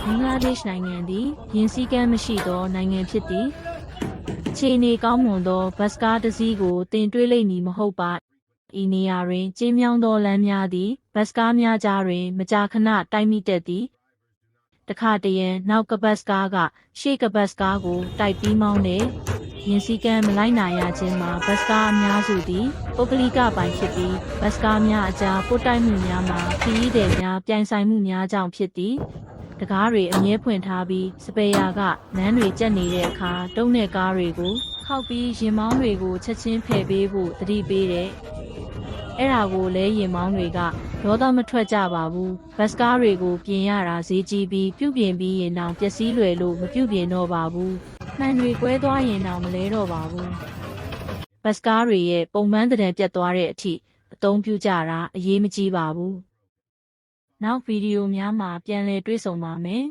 ဘင်္ဂလားဒေ့ရှ်နိုင်ငံသည်ယင်းစည်းကမ်းမရှိသောနိုင်ငံဖြစ်သည်အခြေအနေကောင်းမွန်သောဘတ်စကားတစ်စီးကိုတင်တွေ့လိမ့်မည်မဟုတ်ပါဤနေရာတွင်ကျင်းမြောင်းသောလမ်းများသည်ဘတ်စကားများကြားတွင်မကြာခဏတိုက်မိတတ်သည်တခါတရံနောက်ကပတ်စကားကရှေ့ကပတ်စကားကိုတိုက်ပြီးမောင်းတယ်ယင်းစည်းကမ်းမလိုက်နာရခြင်းမှာဘတ်စကားအများစုသည်ပုဂ္ဂလိကပိုင်ဖြစ်ပြီးဘတ်စကားများအကြားပို့တိုက်မှုများမှာခရီးသည်များပြိုင်ဆိုင်မှုများကြောင့်ဖြစ်သည်တကားတွေအမြဲဖွင့်ထားပြီးစပယ်ယာကလမ်းတွေကျက်နေတဲ့အခါတုံးတဲ့ကားတွေကိုခောက်ပြီးရင်မောင်းတွေကိုချက်ချင်းဖယ်ပေးဖို့သတိပေးတယ်အဲ့ဒါကိုလဲရင်မောင်းတွေကဒေါသမထွက်ကြပါဘူးဘတ်စကားတွေကိုပြင်ရတာဈေးကြီးပြီးပြုပြင်ပြီးရင်တောင်ပျက်စီးလွယ်လို့မပြုပြင်တော့ပါဘူးမှန်တွေကွဲသွားရင်တောင်မလဲတော့ပါဘူးဘတ်စကားတွေရဲ့ပုံမှန်သဏ္ဍာန်ပြတ်သွားတဲ့အထိအသုံးပြုကြတာအရေးမကြီးပါဘူးနောက်ဗီဒီယိုများမှာပြန်လည်တွေ့ဆုံပါမယ်